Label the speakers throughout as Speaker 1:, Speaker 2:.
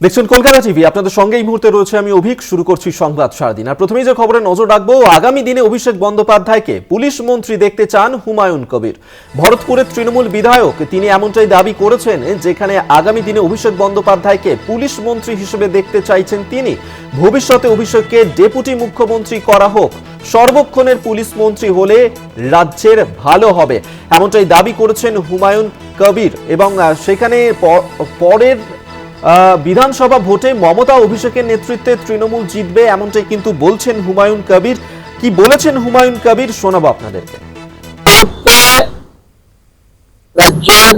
Speaker 1: দেখছেন কলকাতা টিভি, আপনাদের সঙ্গে এই মুহূর্তে রয়েছে আমি অভিক। শুরু করছি সংবাদ সারাদিন। আর প্রথমেই যে খবরে নজর রাখবো, আগামী দিনে অভিষেক বন্দ্যোপাধ্যায়কে পুলিশ মন্ত্রী দেখতে চান হুমায়ুন কবির। ভরতপুরের তৃণমূল বিধায়ক তিনি এমনটাই দাবি করেছেন, যেখানে আগামী দিনে অভিষেক বন্দ্যোপাধ্যায়কে পুলিশ মন্ত্রী হিসেবে দেখতে চাইছেন তিনি। ভবিষ্যতে অভিষেককে ডেপুটি মুখ্যমন্ত্রী করা হোক, সর্বক্ষণের পুলিশ মন্ত্রী হলে রাজ্যের ভালো হবে, এমনটাই দাবি করেছেন হুমায়ুন কবির। এবং সেখানে পরের বিধানসভা ভোটে মমতা অভিষেকের নেতৃত্বে তৃণমূল জিতবে, এমনটাই কিন্তু বলছেন হুমায়ুন কবির। কি বলেছেন হুমায়ুন কবির শোনাবো আপনাদেরকে।
Speaker 2: রাজ্যের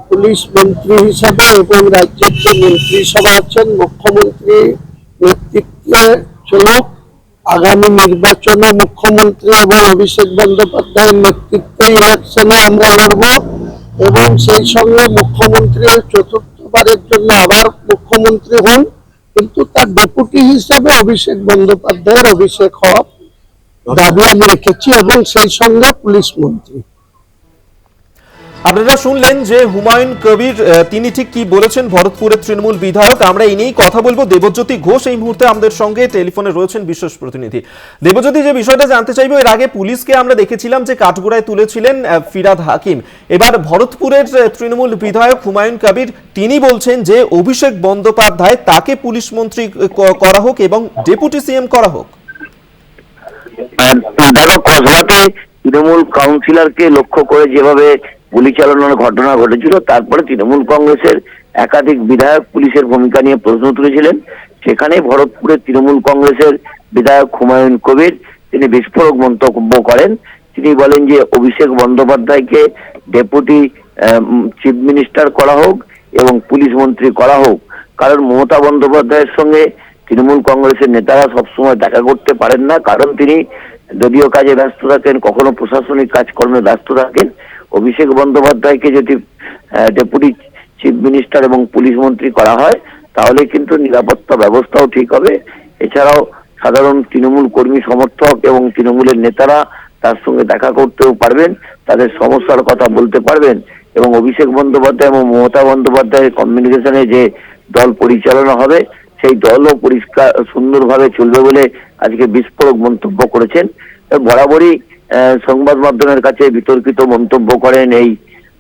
Speaker 2: পুলিশ মন্ত্রী হিসাবে এবং রাজ্যের যে মন্ত্রিসভা আছেন মুখ্যমন্ত্রী নেতৃত্বে চলুক, আগামী নির্বাচনে মুখ্যমন্ত্রী এবং অভিষেক বন্দ্যোপাধ্যায়ের নেতৃত্বে ইলেকশনে আমরা লড়ব এবং সেই সঙ্গে মুখ্যমন্ত্রীর চতুর্থবারের জন্য আবার মুখ্যমন্ত্রী হন, কিন্তু তার ডেপুটি হিসেবে অভিষেক বন্দ্যোপাধ্যায়ের অভিষেক হওয়ার দাবি আমি রেখেছি এবং সেই সঙ্গে পুলিশ মন্ত্রী।
Speaker 1: আপনারা শুনলেন যে হুমায়ুন কবির তিনি ঠিক কি বলেছেন, ভরতপুরের তৃণমূল বিধায়ক। আমরা এই নিয়েই কথা বলবো। দেবজ্যোতি ঘোষ এই মুহূর্তে আমাদের সঙ্গে টেলিফোনে রয়েছেন, বিশেষ প্রতিনিধি। দেবজ্যোতি, যে বিষয়টা জানতে চাইবো, এর আগে পুলিশকে আমরা দেখেছিলাম যে কাঠগড়ায় তুলেছিলেন ফিরহাদ হাকিম। এবার ভরতপুরের তৃণমূল বিধায়ক হুমায়ুন কবির তিনি বলছেন যে অভিষেক বন্দ্যোপাধ্যায় তাকে পুলিশ মন্ত্রী করা হোক এবং ডেপুটি সিএম করা হোক।
Speaker 3: দেখো, কসবাতে তৃণমূল কাউন্সিলরকে লক্ষ্য করে যেভাবে গুলি চালানোর ঘটনা ঘটেছিল, তারপরে তৃণমূল কংগ্রেসের একাধিক বিধায়ক পুলিশের ভূমিকা নিয়ে প্রশ্ন তুলেছিলেন। সেখানে ভরতপুরের তৃণমূল কংগ্রেসের বিধায়ক হুমায়ুন কবির তিনি বিস্ফোরক মন্তব্য করেন। তিনি বলেন যে অভিষেক বন্দ্যোপাধ্যায়কে ডেপুটি চিফ মিনিস্টার করা হোক এবং পুলিশ মন্ত্রী করা হোক। কারণ মমতা বন্দ্যোপাধ্যায়ের সঙ্গে তৃণমূল কংগ্রেসের নেতারা সবসময় দেখা করতে পারেন না, কারণ তিনি দলীয় কাজে ব্যস্ত থাকেন, কখনো প্রশাসনিক কাজকর্মে ব্যস্ত থাকেন। অভিষেক বন্দ্যোপাধ্যায়কে যদি ডেপুটি চিফ মিনিস্টার এবং পুলিশ মন্ত্রী করা হয়, তাহলে কিন্তু নিরাপত্তা ব্যবস্থাও ঠিক হবে। এছাড়াও সাধারণ তৃণমূল কর্মী সমর্থক এবং তৃণমূলের নেতারা তার সঙ্গে দেখা করতেও পারবেন, তাদের সমস্যার কথা বলতে পারবেন এবং অভিষেক বন্দ্যোপাধ্যায় এবং মমতা বন্দ্যোপাধ্যায়ের কমিউনিকেশনে যে দল পরিচালনা হবে, সেই দলও পরিষ্কার সুন্দরভাবে চলবে বলে আজকে বিস্ফোরক মন্তব্য করেছেন। বরাবরই সংবাদ মাধ্যমের কাছে বিতর্কিত মন্তব্য করেন এই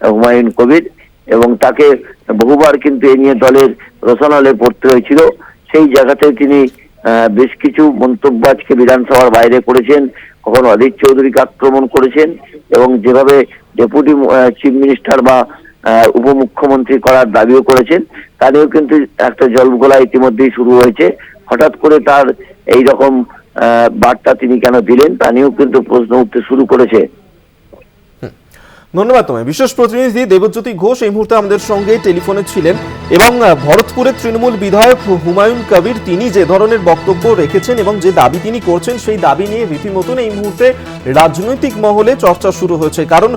Speaker 3: হুমায়ুন কবির এবং তাকে বহুবার কিন্তু এ নিয়ে দলের রোশনালে পড়তে হয়েছিল। সেই জায়গাতে তিনি বেশ কিছু মন্তব্য আজকে বিধানসভার বাইরে করেছেন। কখনো অধীর চৌধুরীকে আক্রমণ করেছেন এবং যেভাবে ডেপুটি চিফ মিনিস্টার বা উপমুখ্যমন্ত্রী করার দাবিও করেছেন, তা নিয়েও কিন্তু একটা জলগোলা ইতিমধ্যেই শুরু হয়েছে। হঠাৎ করে তার এই রকম বার্তা তিনি কেন দিলেন, তা নিয়েও কিন্তু প্রশ্ন উঠতে শুরু করেছে।
Speaker 1: ধন্যবাদ তোমায়। বিশেষ প্রতিনিধি দেবজ্যোতি ঘোষ এই মুহূর্তে আমাদের সঙ্গে টেলিফোনে ছিলেন। এবং ভরতপুরের তৃণমূল বিধায়ক হুমায়ুন কবির তিনি যে ধরনের বক্তব্য রেখেছেন এবং যে দাবি তিনি করছেন, সেই দাবি নিয়ে রীতিমতন এই মুহূর্তে রাজনৈতিক মহলে চর্চা শুরু হয়েছে। কারণ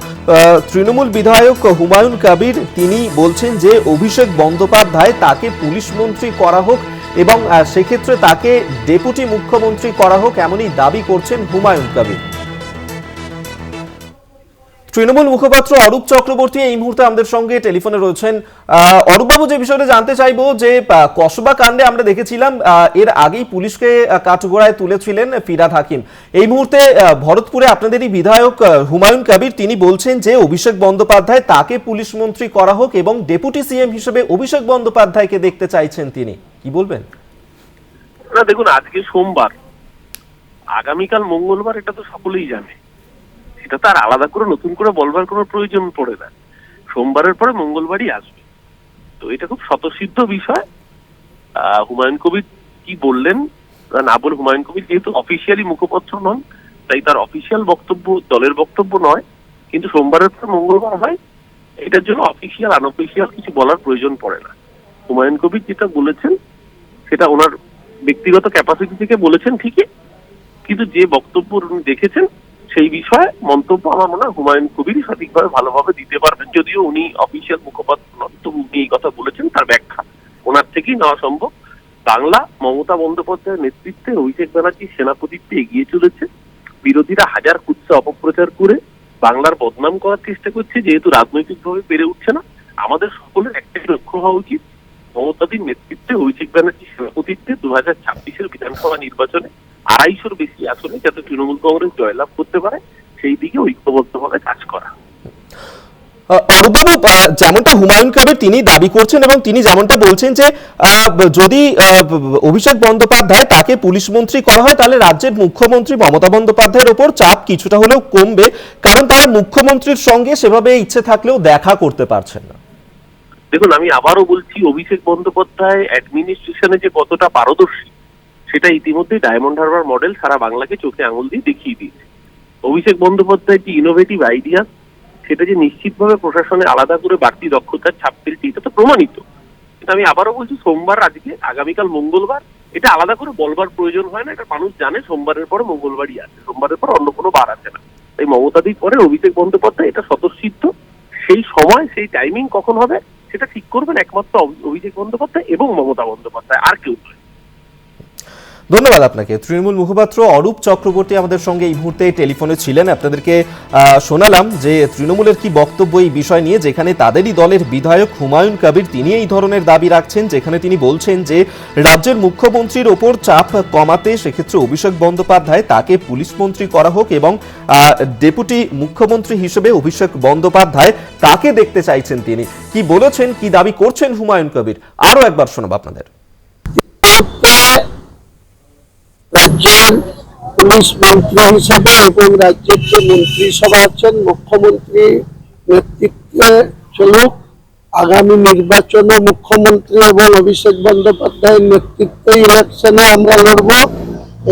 Speaker 1: তৃণমূল বিধায়ক হুমায়ুন কবির তিনি বলছেন যে অভিষেক বন্দ্যোপাধ্যায় তাকে পুলিশ মন্ত্রী করা হোক এবং সেক্ষেত্রে তাকে ডেপুটি মুখ্যমন্ত্রী করা হোক, এমনই দাবি করছেন হুমায়ুন কবির। তৃণমূল মুখপাত্র অরূপ চক্রবর্তী এই মুহূর্তে আমাদের সঙ্গে টেলিফোনে রয়েছেন। অরূপবাবু, যে বিষয়টা জানতে চাইবো, যে কসবা কাণ্ডে আমরা দেখেছিলাম এর আগেই পুলিশকে কাঠগড়ায় তুলেছিলেন ফিরহাদ হাকিম। এই মুহূর্তে ভরতপুরে আপনাদেরই বিধায়ক হুমায়ুন কবির তিনি বলছেন যে অভিষেক বন্দ্যোপাধ্যায় তাকে পুলিশ মন্ত্রী করা হোক এবং ডেপুটি সিএম হিসেবে অভিষেক বন্দ্যোপাধ্যায়কে দেখতে চাইছেন তিনি। কি বলবেন?
Speaker 4: না, দেখুন, আজকে সোমবার, আগামীকাল মঙ্গলবার, এটা তো সকলেই জানে। এটা তার আলাদা করে নতুন করে বলবার কোনো প্রয়োজন পড়ে না। সোমবারের পরে মঙ্গলবারই আসবে, তো এটা খুব স্বতঃসিদ্ধ বিষয়। হুমায়ুন কবির কি বললেন না বলে, হুমায়ুন কবির যেহেতু অফিসিয়ালি মুখপাত্র নন, তাই তার অফিসিয়াল বক্তব্য দলের বক্তব্য নয়, কিন্তু সোমবারের পর মঙ্গলবার হয়, এটার জন্য অফিসিয়াল আনঅফিসিয়াল কিছু বলার প্রয়োজন পড়ে না। হুমায়ুন কবির যেটা বলেছেন সেটা ওনার ব্যক্তিগত ক্যাপাসিটি থেকে বলেছেন ঠিকই, কিন্তু যে বক্তব্য উনি দেখেছেন সেই বিষয়ে মন্তব্য আমার মনে হয় হুমায়ুন কবির সঠিকভাবে ভালোভাবে দিতে পারবেন। যদিও উনি অফিসিয়াল মুখপাত্র নন, তো উনি এই কথা বলেছেন, তার ব্যাখ্যা ওনার থেকেই নেওয়া সম্ভব। বাংলা মমতা বন্দ্যোপাধ্যায়ের নেতৃত্বে অভিষেক ব্যানার্জি সেনাপতিত্বে এগিয়ে চলেছে। বিরোধীরা হাজার কুৎসা অপপ্রচার করে বাংলার বদনাম করার চেষ্টা করছে, যেহেতু রাজনৈতিকভাবে পেরে উঠছে না। আমাদের সকলের একটাই লক্ষ্য হওয়া উচিত, মমতাদির নেতৃত্বে অভিষেক ব্যানার্জির সভাপতিত্বে 2026-এর বিধানসভা নির্বাচনে 250-র বেশি আসনে যাতে তৃণমূল কংগ্রেস জয়লাভ করতে পারে সেই দিকে ঐক্যবদ্ধভাবে কাজ করা।
Speaker 1: অরূপবাবু, যেমনটা হুমায়ুন কবির তিনি দাবি করছেন এবং তিনি যেমনটা বলছেন যে যদি অভিষেক বন্দ্যোপাধ্যায় তাকে পুলিশ মন্ত্রী করা হয় তাহলে রাজ্যের মুখ্যমন্ত্রী মমতা বন্দ্যোপাধ্যায়ের ওপর চাপ কিছুটা হলেও কমবে, কারণ তারা মুখ্যমন্ত্রীর সঙ্গে সেভাবে ইচ্ছে থাকলেও দেখা করতে পারছেন না।
Speaker 4: দেখুন, আমি আবারও বলছি, অভিষেক বন্দ্যোপাধ্যায় অ্যাডমিনিস্ট্রেশনে যে কতটা পারদর্শী সেটা ইতিমধ্যেই ডায়মন্ড হারবার মডেল সারা বাংলাকে চোখে আঙুল দিয়ে দেখিয়ে দিয়েছে। অভিষেক বন্দ্যোপাধ্যায় যে ইনোভেটিভ আইডিয়া সেটা যে নিশ্চিতভাবে প্রশাসনে আলাদা করে বাড়তি দক্ষতার ছাপ ফেলছে এটা তো প্রমাণিত। কিন্তু আমি আবারও বলছি, সোমবার, আজকে, আগামীকাল মঙ্গলবার, এটা আলাদা করে বলবার প্রয়োজন হয় না। এটা মানুষ জানে, সোমবারের পরে মঙ্গলবারই আছে, সোমবারের পর অন্য কোনো বার আছে না। তাই মমতাদির পরে অভিষেক বন্দ্যোপাধ্যায় এটা স্বতঃসিদ্ধ। সেই সময়, সেই টাইমিং কখন হবে সেটা ঠিক করবেন একমাত্র অভিষেক বন্দ্যোপাধ্যায় এবং মমতা বন্দ্যোপাধ্যায়, আর কেউ নয়।
Speaker 1: ধন্যবাদ আপনাকে। তৃণমূল মুখপাত্র অরূপ চক্রবর্তী আমাদের সঙ্গে এই মুহূর্তে টেলিফোনে ছিলেন। আপনাদেরকে শোনালাম যে তৃণমূলের কি বক্তব্য এই বিষয় নিয়ে, যেখানে তাদেরই দলের বিধায়ক হুমায়ুন কবির তিনি এই ধরনের দাবি রাখছেন, যেখানে তিনি বলছেন যে রাজ্যের মুখ্যমন্ত্রীর ওপর চাপ কমাতে সেক্ষেত্রে অভিষেক বন্দ্যোপাধ্যায় তাকে পুলিশ মন্ত্রী করা হোক এবং ডেপুটি মুখ্যমন্ত্রী হিসেবে অভিষেক বন্দ্যোপাধ্যায় তাকে দেখতে চাইছেন। তিনি কি বলেছেন, কি দাবি করছেন হুমায়ুন কবির, আরো একবার শোনাবো আপনাদের।
Speaker 2: রাজ্যের পুলিশ মন্ত্রী হিসেবে এবং রাজ্যের যে মন্ত্রিসভা আছেন মুখ্যমন্ত্রী নেতৃত্বে চলুক, আগামী নির্বাচনে মুখ্যমন্ত্রী এবং অভিষেক বন্দ্যোপাধ্যায়ের নেতৃত্বে ইলেকশনে আমরা লড়ব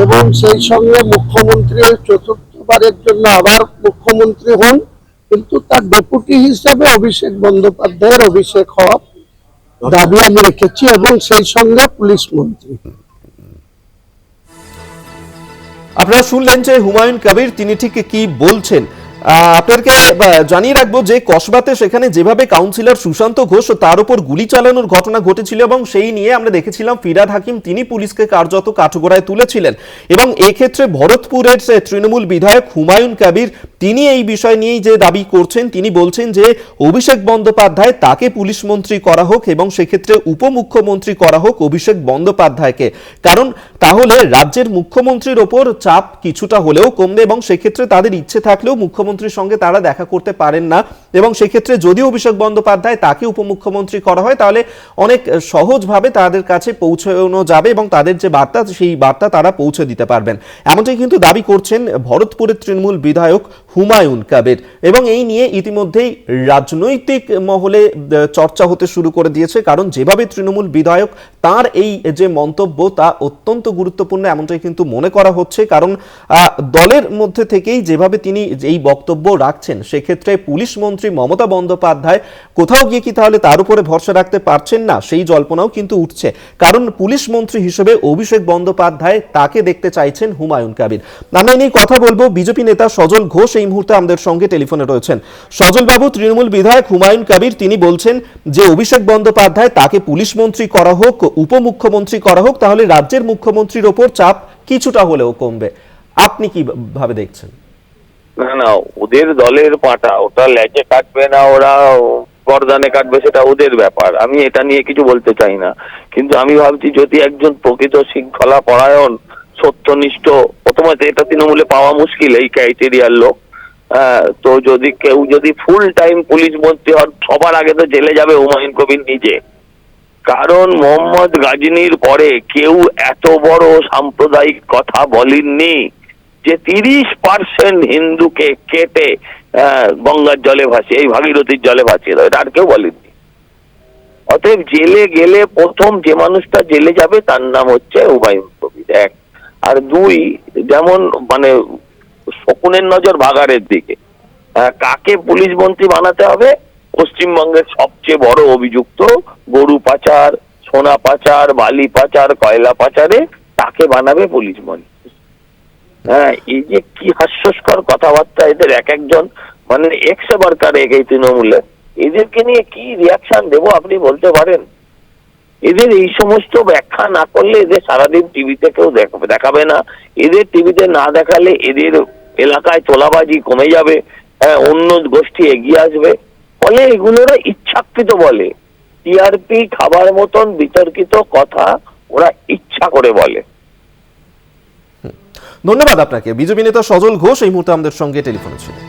Speaker 2: এবং সেই সঙ্গে মুখ্যমন্ত্রী চতুর্থবারের জন্য আবার মুখ্যমন্ত্রী হন, কিন্তু তার ডেপুটি হিসেবে অভিষেক বন্দ্যোপাধ্যায়ের অভিষেক হওয়ার দাবি আমি রেখেছি এবং সেই সঙ্গে পুলিশ মন্ত্রী।
Speaker 1: আপনারা শুনলেন যে হুমায়ুন কবির তিনি ঠিক কি বলছেন। আপনাদেরকে জানিয়ে রাখবো যে কসবাতে সেখানে যেভাবে কাউন্সিলর সুশান্ত ঘোষ তার উপর গুলি চালানোর ঘটনা ঘটেছিল এবং সেই নিয়ে আমরা দেখেছিলাম ফিরহাদ হাকিম তিনি পুলিশকে কার্যত কাঠগড়ায় তুলেছিলেন এবং এক্ষেত্রে ভরতপুরের তৃণমূল বিধায়ক হুমায়ুন কবির তিনি এই বিষয় নিয়েই যে দাবি করছেন, তিনি বলছেন যে অভিষেক বন্দ্যোপাধ্যায় তাকে পুলিশ মন্ত্রী করা হোক এবং সেক্ষেত্রে উপমুখ্যমন্ত্রী করা হোক অভিষেক বন্দ্যোপাধ্যায়কে, কারণ তাহলে রাজ্যের মুখ্যমন্ত্রীর ওপর চাপ কিছুটা হলেও কমবে এবং সেক্ষেত্রে তাদের ইচ্ছে থাকলেও মুখ্যমন্ত্রীর সঙ্গে তারা দেখা করতে পারেন না এবং সেক্ষেত্রে যদি অভিষেক বন্দ্যোপাধ্যায় তাকে উপমুখ্যমন্ত্রী করা হয় তাহলে অনেক সহজভাবে তাদের কাছে পৌঁছানো যাবে এবং তাদের যে বার্তা সেই বার্তা তারা পৌঁছে দিতে পারবেন। এমনটাই কিন্তু দাবি করছেন ভরতপুরের তৃণমূল বিধায়ক হুমায়ুন কবির এবং এই নিয়ে ইতিমধ্যেই রাজনৈতিক মহলে চর্চা হতে শুরু করে দিয়েছে, কারণ যেভাবে তৃণমূল বিধায়ক তার এই যে মন্তব্য তা অত্যন্ত গুরুত্বপূর্ণ এমনটাই কিন্তু মনে করা হচ্ছে, কারণ দলের মধ্যে থেকেই যেভাবে তিনি এই বক্তব্য রাখছেন সেক্ষেত্রে পুলিশ মন্ত্রী মমতা বন্দ্যোপাধ্যায় কোথাও গিয়ে কি তাহলে তার উপরে ভরসা রাখতে পারছেন না সেই জল্পনাও কিন্তু উঠছে, কারণ পুলিশ মন্ত্রী হিসেবে অভিষেক বন্দ্যোপাধ্যায় তাকে দেখতে চাইছেন হুমায়ুন কবির। আমরা নিয়ে কথা বলবো, বিজেপি নেতা সজল ঘোষ এই মুহূর্তে আমাদের সঙ্গে টেলিফোনে রয়েছেন। সজল বাবু, তৃণমূল বিধায়ক হুমায়ুন কবির তিনি বলছেন যে অভিষেক বন্দ্যোপাধ্যায় তাকে পুলিশ মন্ত্রী করা হোক, উপমুখ্যমন্ত্রী করা হোক, তাহলে রাজ্যের মুখ্যমন্ত্রীর ওপর চাপ কিছুটা হলেও কমবে। আপনি কি ভাবে দেখছেন?
Speaker 5: না না, ওদের দলের পাটা, ওটা লেজে কাটবে না ওরা গর্দানে কাটবে সেটা ওদের ব্যাপার, আমি এটা নিয়ে কিছু বলতে চাই না। কিন্তু আমি ভাবছি যদি একজন প্রকৃত শৃঙ্খলা পরায়ণ সত্যনিষ্ঠ, প্রথমত এটা তৃণমূলে পাওয়া মুশকিল এই ক্রাইটেরিয়ার লোক, তো যদি কেউ যদি ফুল টাইম পুলিশ মন্ত্রী হন সবার আগে তো জেলে যাবে হুমায়ুন কবির নিজে, কারণ মোহাম্মদ গাজনীর পরে কেউ এত বড় সাম্প্রদায়িক কথা বলেননি যে 30% হিন্দুকে কেটে গঙ্গার জলে ভাসিয়ে, এই ভাগীরথীর জলে ভাসিয়ে দেয়, এটা আর কেউ বলেননি। অতএব জেলে গেলে প্রথম যে মানুষটা জেলে যাবে তার নাম হচ্ছে হুমায়ুন কবির, এক। আর দুই, যেমন মানে শকুনের নজর ভাগাড়ের দিকে, কাকে পুলিশ মন্ত্রী বানাতে হবে? পশ্চিমবঙ্গের সবচেয়ে বড় অভিযুক্ত গরু পাচার, সোনা পাচার, বালি পাচার, কয়লা পাচারে তাকে বানাবে পুলিশ মন্ত্রী। হ্যাঁ, এই যে কি হাস্যস্কর কথাবার্তা এদের, এক একজন মানে এক্স ওয়ার্কার এই তৃণমূলে, এদেরকে নিয়ে কি রিয়াকশন দেবো আপনি বলতে পারেন? এদের এই সমস্ত ব্যাখ্যা না করলে এদের সারাদিন টিভিতে কেউ দেখাবে না, এদের টিভিতে না দেখালে এদের এলাকায় তোলাবাজি কমে যাবে, অন্য গোষ্ঠী এগিয়ে আসবে, ফলে এগুলোরা ইচ্ছাকৃত বলে টিআরপি খাবার মতন বিতর্কিত কথা ওরা ইচ্ছা করে বলে।
Speaker 1: ধন্যবাদ আপনাকে। বিজেপি নেতা সজল ঘোষ এই মুহূর্তে আমাদের সঙ্গে টেলিফোনে ছিলেন।